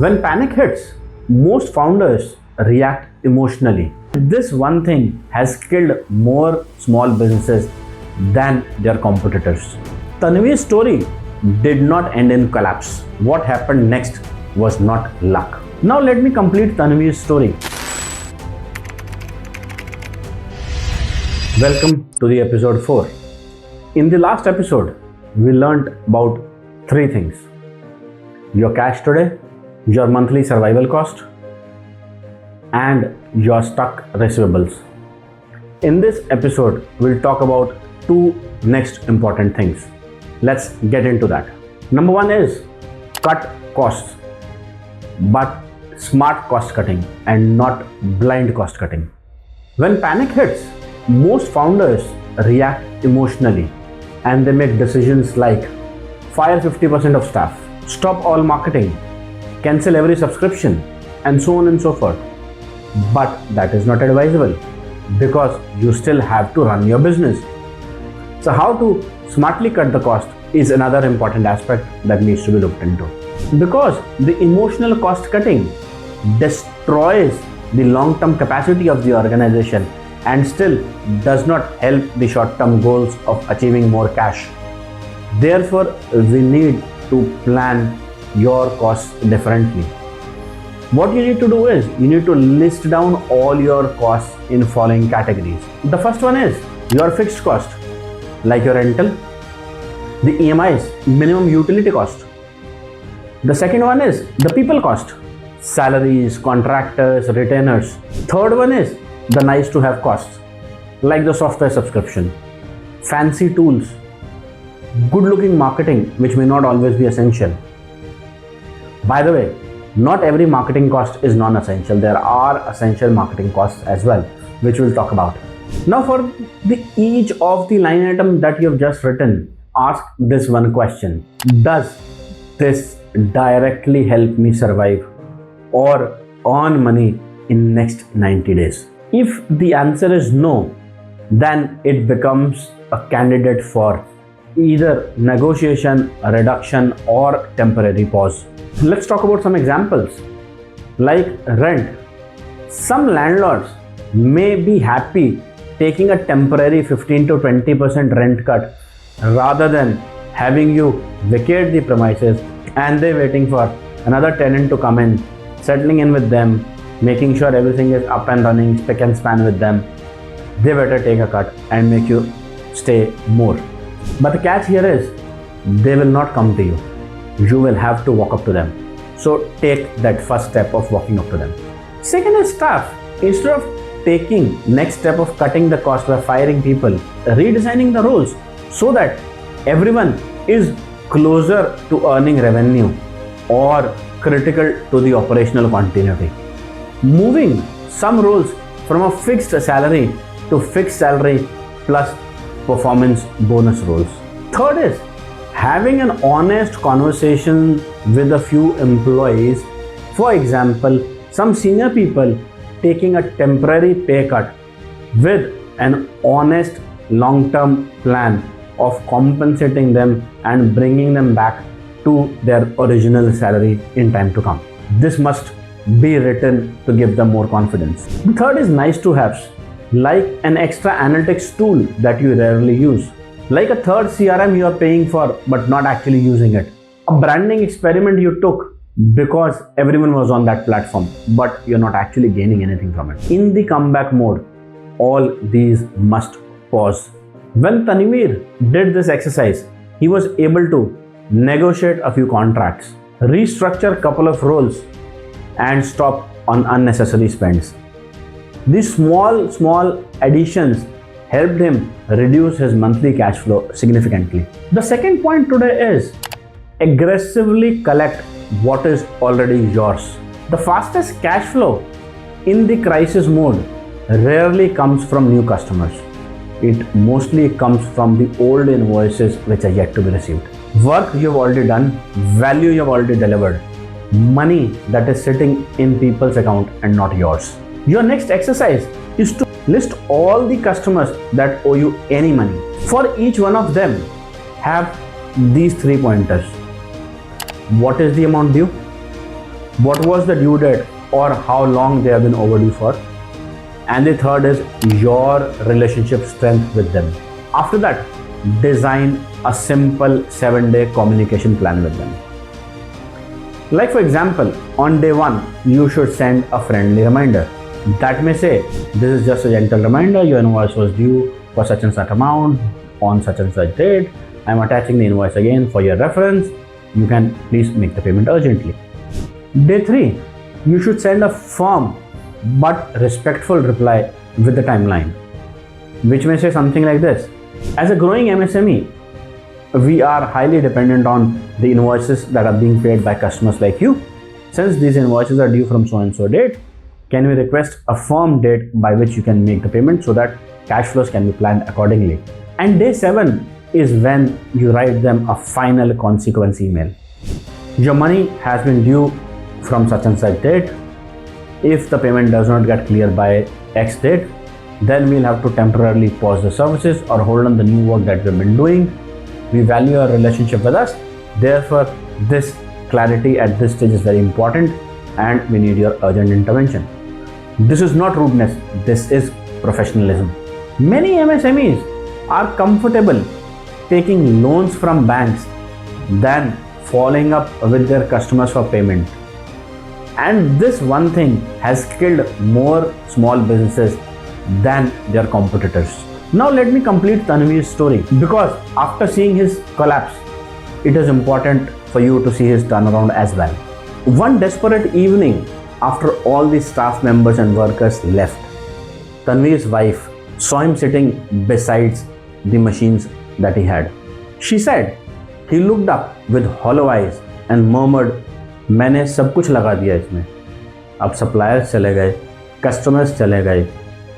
When panic hits, most founders react emotionally. This one thing has killed more small businesses than their competitors. Tanveer's story did not end in collapse. What happened next was not luck. Now let me complete Tanveer's story. Welcome to the episode 4. In the last episode, we learned about 3 things: your cash today, your monthly survival cost, and your stuck receivables. In this episode, we'll talk about 2 next important things. Let's get into that. Number 1 is cut costs, but smart cost cutting and not blind cost cutting. When panic hits, most founders react emotionally and they make decisions like fire 50% of staff, stop all marketing, cancel every subscription, and so on and so forth. But that is not advisable because you still have to run your business. So how to smartly cut the cost is another important aspect that needs to be looked into, because the emotional cost cutting destroys the long-term capacity of the organization and still does not help the short-term goals of achieving more cash. Therefore, we need to plan your costs differently. What you need to do is you need to list down all your costs in following categories. The first one is your fixed cost, like your rental, the EMIs, minimum utility cost. The second one is the people cost, salaries, contractors, retainers. Third one is the nice to have costs, like the software subscription, fancy tools, good looking marketing, which may not always be essential. By the way, not every marketing cost is non-essential. There are essential marketing costs as well, which we'll talk about. Now for each of the line item that you've just written, ask this one question: does this directly help me survive or earn money in next 90 days? If the answer is no, then it becomes a candidate for either negotiation, reduction, or temporary pause. Let's talk about some examples like rent. Some landlords may be happy taking a temporary 15 to 20% rent cut rather than having you vacate the premises and they're waiting for another tenant to come in, settling in with them, making sure everything is up and running, spick and span with them. They better take a cut and make you stay more. But the catch here is they will not come to you. You will have to walk up to them. So take that first step of walking up to them. Second is staff. Instead of taking next step of cutting the cost by firing people, redesigning the roles so that everyone is closer to earning revenue or critical to the operational continuity. Moving some roles from a fixed salary to fixed salary plus performance bonus roles. Third is having an honest conversation with a few employees. For example, some senior people taking a temporary pay cut with an honest long-term plan of compensating them and bringing them back to their original salary in time to come. This must be written to give them more confidence. The third is nice to haves, like an extra analytics tool that you rarely use, like a third CRM you are paying for but not actually using it, a branding experiment you took because everyone was on that platform but you're not actually gaining anything from it. In the comeback mode, all these must pause. When Tanveer did this exercise, he was able to negotiate a few contracts, restructure a couple of roles, and stop on unnecessary spends. These small additions helped him reduce his monthly cash flow significantly. The second point today is aggressively collect what is already yours. The fastest cash flow in the crisis mode rarely comes from new customers. It mostly comes from the old invoices which are yet to be received. Work you have already done, value you have already delivered, money that is sitting in people's account and not yours. Your next exercise is to list all the customers that owe you any money. For each one of them, have these 3 pointers. What is the amount due? what was the due date or how long they have been overdue for. And the third is your relationship strength with them. After that, design a simple 7-day communication plan with them. Like for example, on day 1, you should send a friendly reminder. That may say, this is just a gentle reminder, your invoice was due for such and such amount on such and such date. I am attaching the invoice again for your reference. You can please make the payment urgently. Day 3, you should send a firm but respectful reply with the timeline, which may say something like this. As a growing MSME, we are highly dependent on the invoices that are being paid by customers like you. Since these invoices are due from so and so date, can we request a firm date by which you can make the payment so that cash flows can be planned accordingly. And day 7 is when you write them a final consequence email. Your money has been due from such and such date. If the payment does not get cleared by X date, then we'll have to temporarily pause the services or hold on the new work that we've been doing. We value your relationship with us. Therefore, this clarity at this stage is very important and we need your urgent intervention. This is not rudeness. This is professionalism. Many MSMEs are comfortable taking loans from banks than following up with their customers for payment. And this one thing has killed more small businesses than their competitors. Now let me complete Tanveer's story, because after seeing his collapse, it is important for you to see his turnaround as well. One desperate evening, after all the staff members and workers left, Tanveer's wife saw him sitting besides the machines that he had. She said he looked up with hollow eyes and murmured, मैंने सब कुछ लगा दिया इसमें. अब suppliers चले गए, customers चले गए,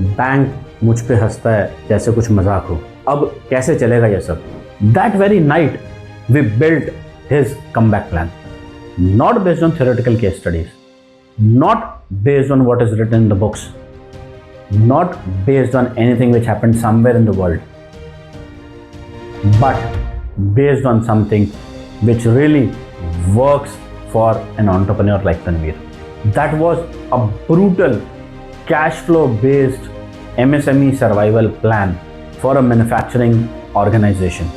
बैंक मुझ पे हंसता है जैसे कुछ मजाक हो. अब कैसे चलेगा ये सब? That very night we built his comeback plan, not based on theoretical case studies, not based on what is written in the books, not based on anything which happened somewhere in the world, but based on something which really works for an entrepreneur like Tanveer. That was a brutal cash flow based MSME survival plan for a manufacturing organization.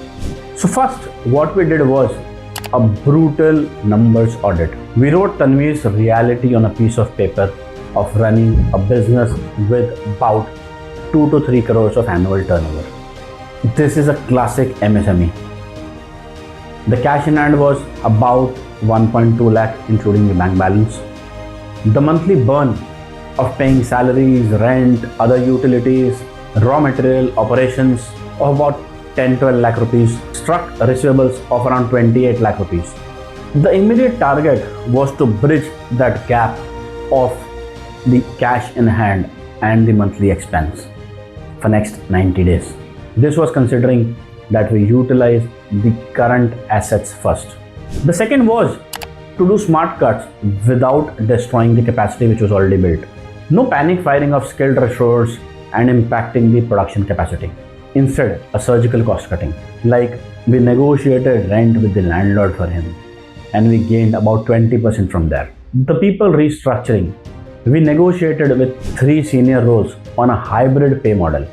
So first, what we did was a brutal numbers audit. We wrote Tanveer's reality on a piece of paper of running a business with about 2 to 3 crores of annual turnover. This is a classic MSME. The cash in hand was about 1.2 lakh including the bank balance. The monthly burn of paying salaries, rent, other utilities, raw material, operations of about 10-12 lakh rupees struck receivables of around 28 lakh rupees. The immediate target was to bridge that gap of the cash in hand and the monthly expense for next 90 days. This was considering that we utilize the current assets first. The second was to do smart cuts without destroying the capacity which was already built. No panic firing of skilled resources and impacting the production capacity. Instead, a surgical cost cutting. Like we negotiated rent with the landlord for him and we gained about 20% from there. The people restructuring. We negotiated with 3 senior roles on a hybrid pay model.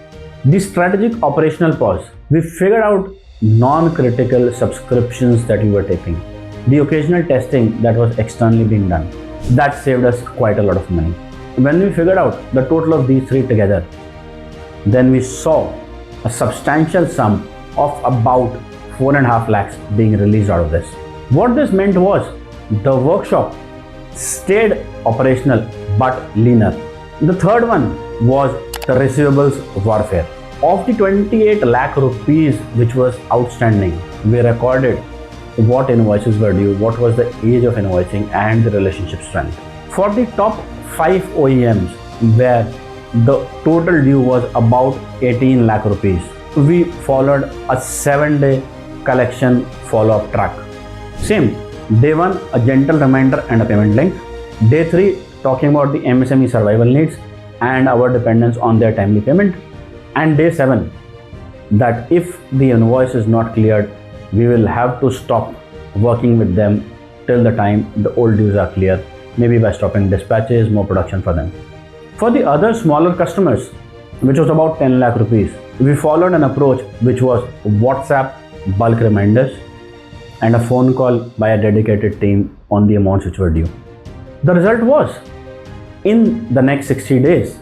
The strategic operational pause. We figured out non-critical subscriptions that we were taking. The occasional testing that was externally being done. That saved us quite a lot of money. When we figured out the total of these 3 together, then we saw a substantial sum of about 4.5 lakhs being released out of this. What this meant was the workshop stayed operational but leaner. The third one was the receivables warfare. Of the 28 lakh rupees which was outstanding, we recorded what invoices were due, what was the age of invoicing and the relationship strength. For the top 5 OEMs where the total due was about 18 lakh rupees, we followed a 7-day collection follow-up track. Same, day 1 a gentle reminder and a payment link. Day 3 talking about the MSME survival needs and our dependence on their timely payment. And day 7 that if the invoice is not cleared, we will have to stop working with them till the time the old dues are clear maybe by stopping dispatches, more production for them. For the other smaller customers, which was about 10 lakh rupees, we followed an approach which was WhatsApp bulk reminders and a phone call by a dedicated team on the amounts which were due. The result was, in the next 60 days,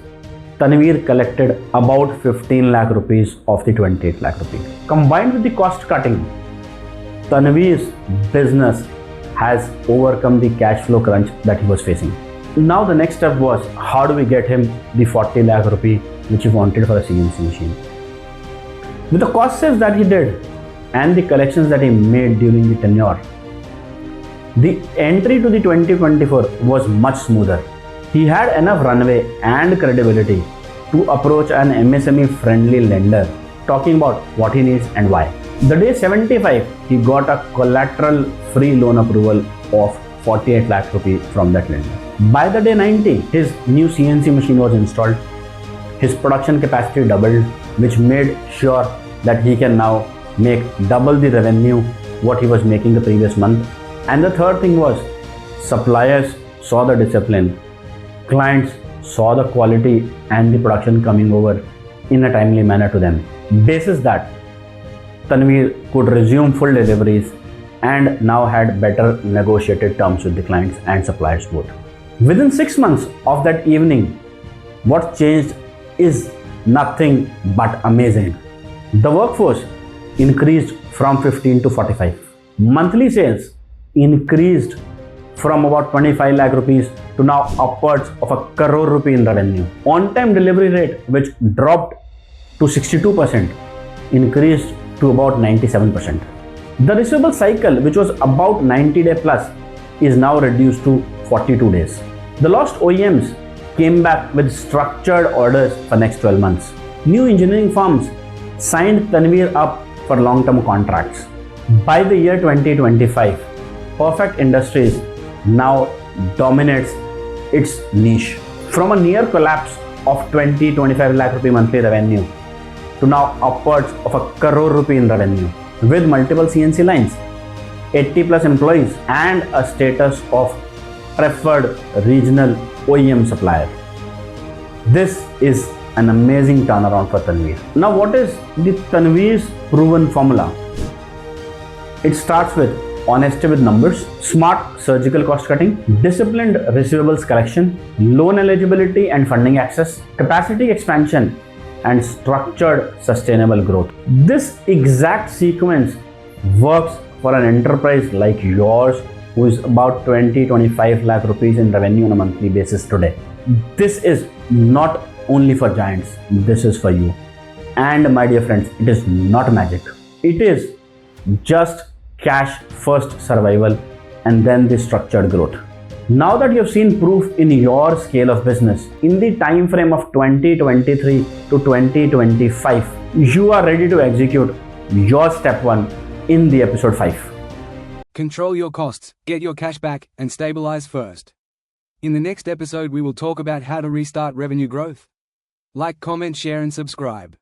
Tanveer collected about 15 lakh rupees of the 28 lakh rupees. Combined with the cost cutting, Tanveer's business has overcome the cash flow crunch that he was facing. Now the next step was, how do we get him the 40 lakh rupee which he wanted for a CNC machine? With the cost saves that he did and the collections that he made during the tenure, the entry to the 2024 was much smoother. He had enough runway and credibility to approach an MSME friendly lender, talking about what he needs and why. The day 75, he got a collateral free loan approval of 48 lakh rupees from that lender. By the day 90, his new CNC machine was installed. His production capacity doubled, which made sure that he can now make double the revenue what he was making the previous month. And the third thing was, suppliers saw the discipline, clients saw the quality and the production coming over in a timely manner to them. Basis that, Tanveer could resume full deliveries and now had better negotiated terms with the clients and suppliers both. Within 6 months of that evening, what changed is nothing but amazing. The workforce increased from 15 to 45. Monthly sales increased from about 25 lakh rupees to now upwards of a crore rupee in revenue. On-time delivery rate, which dropped to 62%, increased to about 97%. The receivable cycle, which was about 90 day plus, is now reduced to 42 days. The lost OEMs came back with structured orders for next 12 months. New engineering firms signed Tanveer up for long-term contracts. By the year 2025, Perfect Industries now dominates its niche. From a near collapse of 20-25 lakh rupee monthly revenue to now upwards of a crore rupee in revenue, with multiple CNC lines, 80 plus employees and a status of preferred regional OEM supplier. This is an amazing turnaround for Tanveer. Now, what is the Tanveer's proven formula? It starts with honesty with numbers, smart surgical cost cutting, disciplined receivables collection, loan eligibility and funding access, capacity expansion, and structured sustainable growth. This exact sequence works for an enterprise like yours, who is about 20-25 lakh rupees in revenue on a monthly basis today. This is not only for giants, this is for you. And my dear friends, it is not magic. It is just cash first survival and then the structured growth. Now that you have seen proof in your scale of business in the time frame of 2023 to 2025, you are ready to execute your step 1 in the episode 5. Control your costs, get your cash back, and stabilize first. In the next episode, we will talk about how to restart revenue growth. Like, comment, share, and subscribe.